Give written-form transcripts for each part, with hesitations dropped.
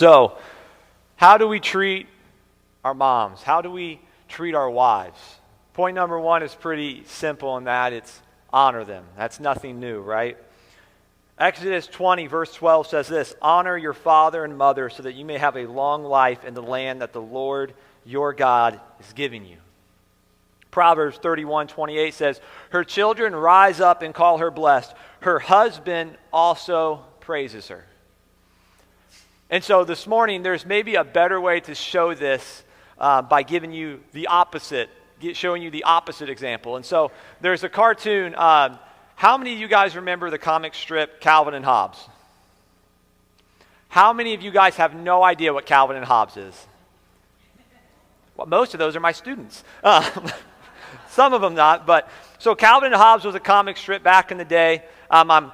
So, how do we treat our moms? How do we treat our wives? Point number one is pretty simple in that it's honor them. That's nothing new, right? Exodus 20, verse 12 says this, honor your father and mother so that you may have a long life in the land that the Lord your God is giving you. Proverbs 31:28 says, her children rise up and call her blessed. Her husband also praises her. And so this morning, there's maybe a better way to show this by giving you the opposite, showing you the opposite example. And so there's a cartoon. How many of you guys remember the comic strip Calvin and Hobbes? How many of you guys have no idea what Calvin and Hobbes is? Well, most of those are my students. Some of them not, but so Calvin and Hobbes was a comic strip back in the day. I'm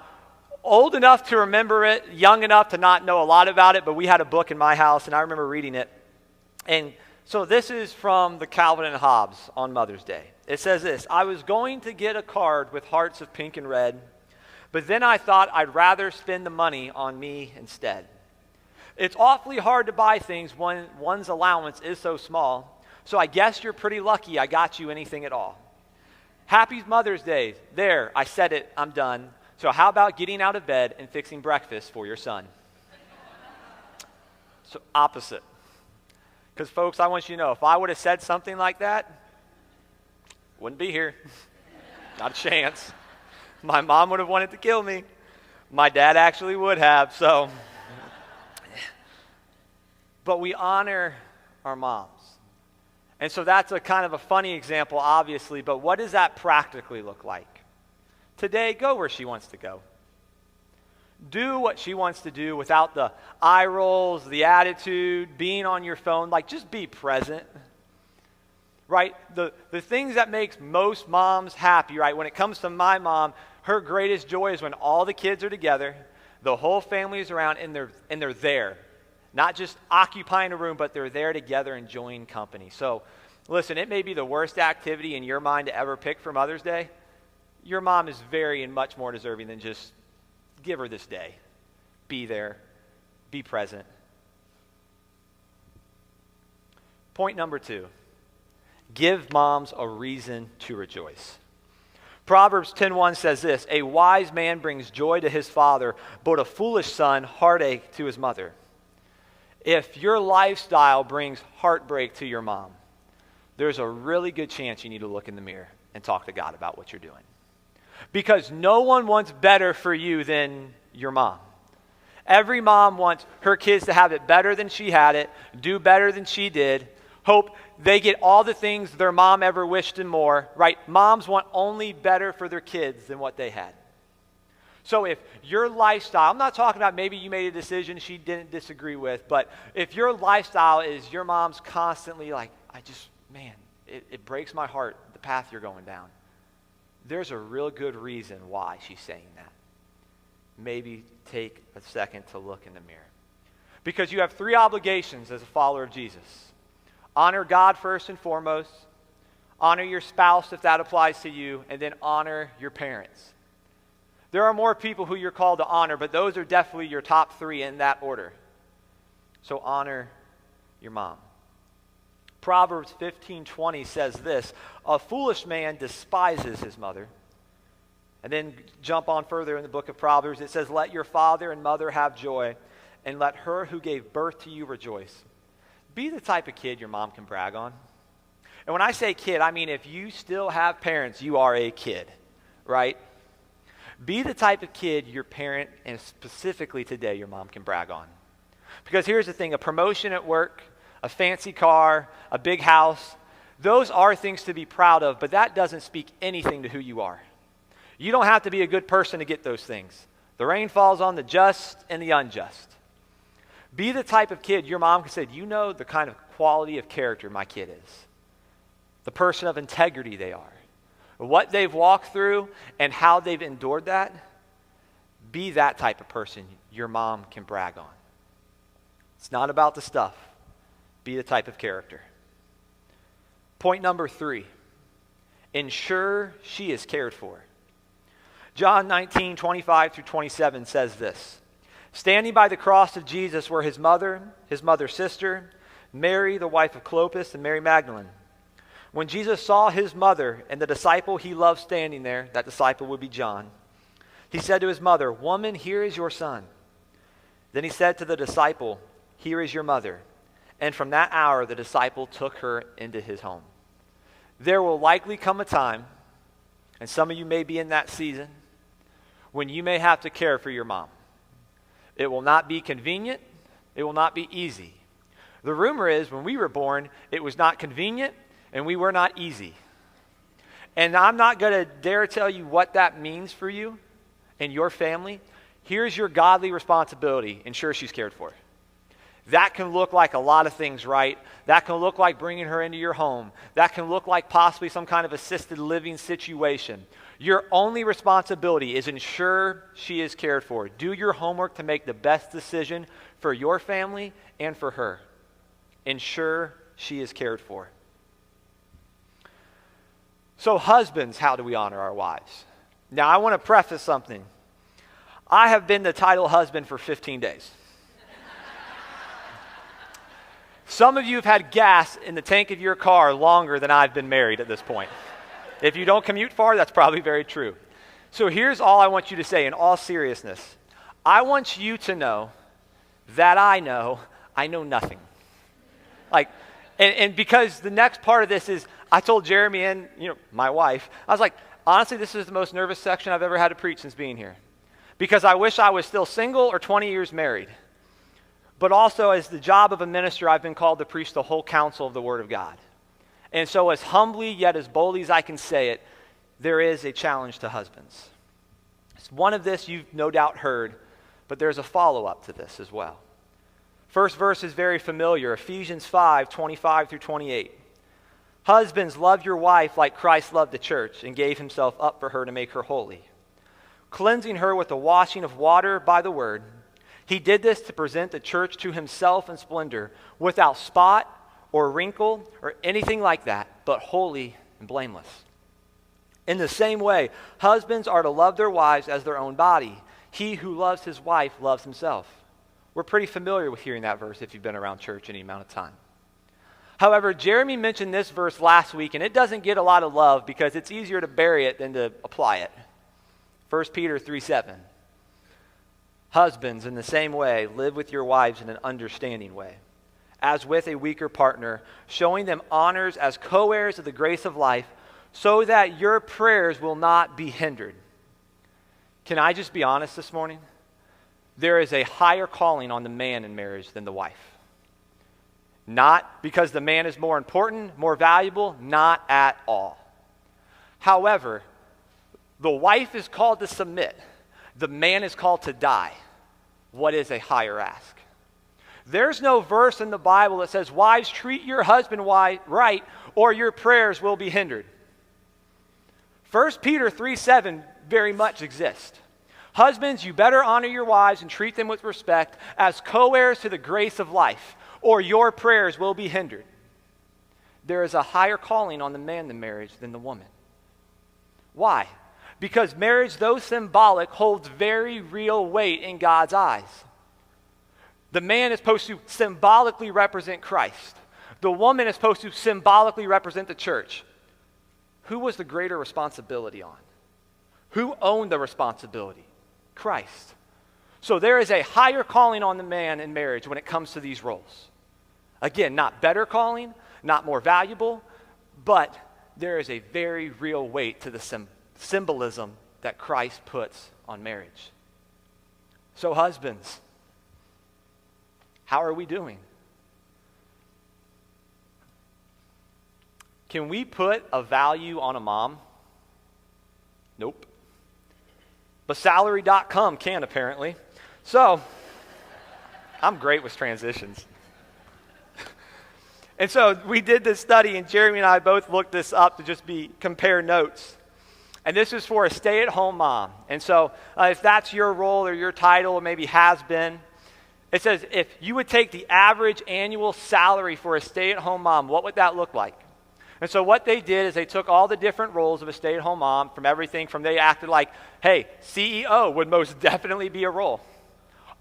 old enough to remember it, young enough to not know a lot about it, but we had a book in my house, and I remember reading it. And so this is from the Calvin and Hobbes on Mother's Day. It says this, I was going to get a card with hearts of pink and red, but then I thought I'd rather spend the money on me instead. It's awfully hard to buy things when one's allowance is so small, so I guess you're pretty lucky I got you anything at all. Happy Mother's Day. There, I said it, I'm done. So how about getting out of bed and fixing breakfast for your son? So opposite. Because folks, I want you to know, if I would have said something like that, wouldn't be here. Not a chance. My mom would have wanted to kill me. My dad actually would have, so. But we honor our moms. And so that's a kind of a funny example, obviously, but what does that practically look like? Today, go where she wants to go. Do what she wants to do without the eye rolls, the attitude, being on your phone. Like, just be present. Right? The things that makes most moms happy, right? When it comes to my mom, her greatest joy is when all the kids are together, the whole family is around, and they're there. Not just occupying a room, but they're there together enjoying company. So, listen, it may be the worst activity in your mind to ever pick for Mother's Day. Your mom is very and much more deserving than just give her this day. Be there. Be present. Point number 2. Give moms a reason to rejoice. Proverbs 10:1 says this, a wise man brings joy to his father, but a foolish son heartache to his mother. If your lifestyle brings heartbreak to your mom, there's a really good chance you need to look in the mirror and talk to God about what you're doing. Because no one wants better for you than your mom. Every mom wants her kids to have it better than she had it, do better than she did, hope they get all the things their mom ever wished and more, right? Moms want only better for their kids than what they had. So if your lifestyle, I'm not talking about maybe you made a decision she didn't disagree with, but if your lifestyle is your mom's constantly like, it breaks my heart, the path you're going down. There's a real good reason why she's saying that. Maybe take a second to look in the mirror. Because you have 3 obligations as a follower of Jesus. Honor God first and foremost. Honor your spouse if that applies to you. And then honor your parents. There are more people who you're called to honor, but those are definitely your top 3 in that order. So honor your mom. Proverbs 15:20 says this, a foolish man despises his mother. And then jump on further in the book of Proverbs. It says, let your father and mother have joy, and let her who gave birth to you rejoice. Be the type of kid your mom can brag on. And when I say kid, I mean if you still have parents, you are a kid, right? Be the type of kid your parent, and specifically today, your mom can brag on. Because here's the thing, a promotion at work, a fancy car, a big house, those are things to be proud of, but that doesn't speak anything to who you are. You don't have to be a good person to get those things. The rain falls on the just and the unjust. Be the type of kid your mom can say, you know the kind of quality of character my kid is. The person of integrity they are. What they've walked through and how they've endured that. Be that type of person your mom can brag on. It's not about the stuff. Be the type of character. Point number 3. Ensure she is cared for. John 19:25-27 says this. Standing by the cross of Jesus were his mother's sister, Mary, the wife of Clopas, and Mary Magdalene. When Jesus saw his mother and the disciple he loved standing there, that disciple would be John, he said to his mother, "Woman, here is your son." Then he said to the disciple, "Here is your mother." And from that hour, the disciple took her into his home. There will likely come a time, and some of you may be in that season, when you may have to care for your mom. It will not be convenient. It will not be easy. The rumor is when we were born, it was not convenient and we were not easy. And I'm not going to dare tell you what that means for you and your family. Here's your godly responsibility. Ensure she's cared for. That can look like a lot of things, right? That can look like bringing her into your home. That can look like possibly some kind of assisted living situation. Your only responsibility is ensure she is cared for. Do your homework to make the best decision for your family and for her. Ensure she is cared for. So husbands, how do we honor our wives? Now I want to preface something. I have been the title husband for 15 days. Some of you have had gas in the tank of your car longer than I've been married at this point. If you don't commute far, that's probably very true. So here's all I want you to say in all seriousness. I want you to know that I know nothing. And because the next part of this is, I told Jeremy and my wife, I was like, honestly, this is the most nervous section I've ever had to preach since being here. Because I wish I was still single or 20 years married. But also, as the job of a minister, I've been called to preach the whole counsel of the Word of God. And so as humbly yet as boldly as I can say it, there is a challenge to husbands. One of this you've no doubt heard, but there's a follow-up to this as well. First verse is very familiar, Ephesians 5:25 through 28. Husbands, love your wife like Christ loved the church and gave himself up for her to make her holy, cleansing her with the washing of water by the word. He did this to present the church to himself in splendor, without spot or wrinkle or anything like that, but holy and blameless. In the same way, husbands are to love their wives as their own body. He who loves his wife loves himself. We're pretty familiar with hearing that verse if you've been around church any amount of time. However, Jeremy mentioned this verse last week, and it doesn't get a lot of love because it's easier to bury it than to apply it. 1 Peter 3:7. Husbands, in the same way, live with your wives in an understanding way, as with a weaker partner, showing them honors as co-heirs of the grace of life, so that your prayers will not be hindered. Can I just be honest this morning? There is a higher calling on the man in marriage than the wife. Not because the man is more important, more valuable, not at all. However, the wife is called to submit. The man is called to die. What is a higher ask? There's no verse in the Bible that says, wives, treat your husband right, or your prayers will be hindered. 1 Peter 3:7 very much exists. Husbands, you better honor your wives and treat them with respect as co-heirs to the grace of life, or your prayers will be hindered. There is a higher calling on the man in marriage than the woman. Why? Because marriage, though symbolic, holds very real weight in God's eyes. The man is supposed to symbolically represent Christ. The woman is supposed to symbolically represent the church. Who was the greater responsibility on? Who owned the responsibility? Christ. So there is a higher calling on the man in marriage when it comes to these roles. Again, not better calling, not more valuable, but there is a very real weight to the symbolism that Christ puts on marriage. So husbands, how are we doing? Can we put a value on a mom? Nope. But salary.com can, apparently. So, I'm great with transitions. And so we did this study, and Jeremy and I both looked this up to just compare notes. And this is for a stay-at-home mom. And so if that's your role or your title, or maybe has been, it says if you would take the average annual salary for a stay-at-home mom, what would that look like? And so what they did is they took all the different roles of a stay-at-home mom, from everything from they acted like, hey, CEO would most definitely be a role,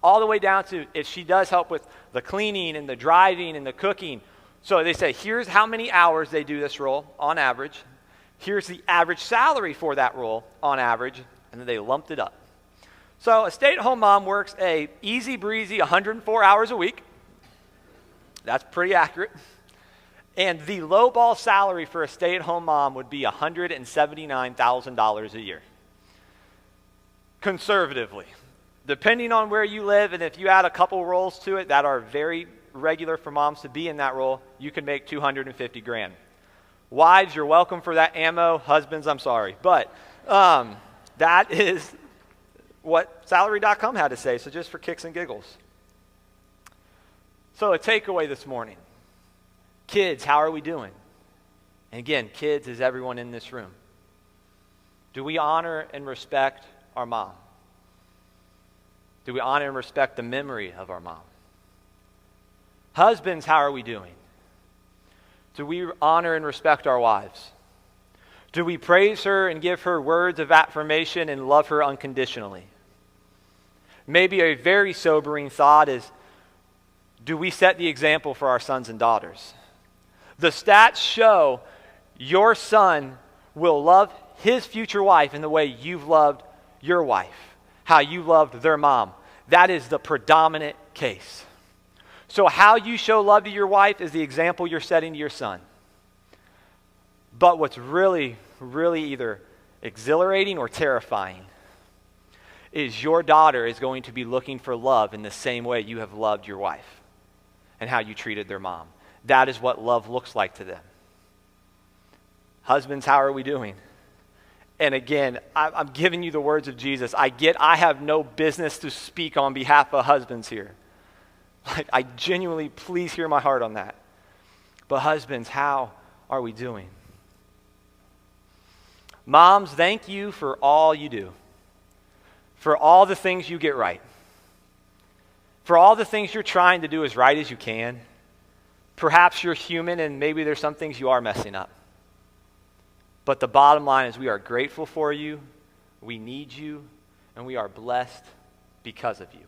all the way down to if she does help with the cleaning and the driving and the cooking. So they say, here's how many hours they do this role on average. Here's the average salary for that role on average, and then they lumped it up. So a stay-at-home mom works a easy breezy 104 hours a week. That's pretty accurate. And the lowball salary for a stay-at-home mom would be $179,000 a year. Conservatively. Depending on where you live, and if you add a couple roles to it that are very regular for moms to be in that role, you can make $250,000. Wives, you're welcome for that ammo. Husbands, I'm sorry. But that is what salary.com had to say, so just for kicks and giggles. So a takeaway this morning. Kids, how are we doing? And again, kids is everyone in this room. Do we honor and respect our mom? Do we honor and respect the memory of our mom? Husbands, how are we doing? Do we honor and respect our wives? Do we praise her and give her words of affirmation and love her unconditionally? Maybe a very sobering thought is, do we set the example for our sons and daughters? The stats show your son will love his future wife in the way you've loved your wife, how you loved their mom. That is the predominant case. So how you show love to your wife is the example you're setting to your son. But what's really, really either exhilarating or terrifying is your daughter is going to be looking for love in the same way you have loved your wife and how you treated their mom. That is what love looks like to them. Husbands, how are we doing? And again, I'm giving you the words of Jesus. I have no business to speak on behalf of husbands here. Like, I genuinely, please hear my heart on that. But husbands, how are we doing? Moms, thank you for all you do. For all the things you get right. For all the things you're trying to do as right as you can. Perhaps you're human and maybe there's some things you are messing up. But the bottom line is we are grateful for you, we need you, and we are blessed because of you.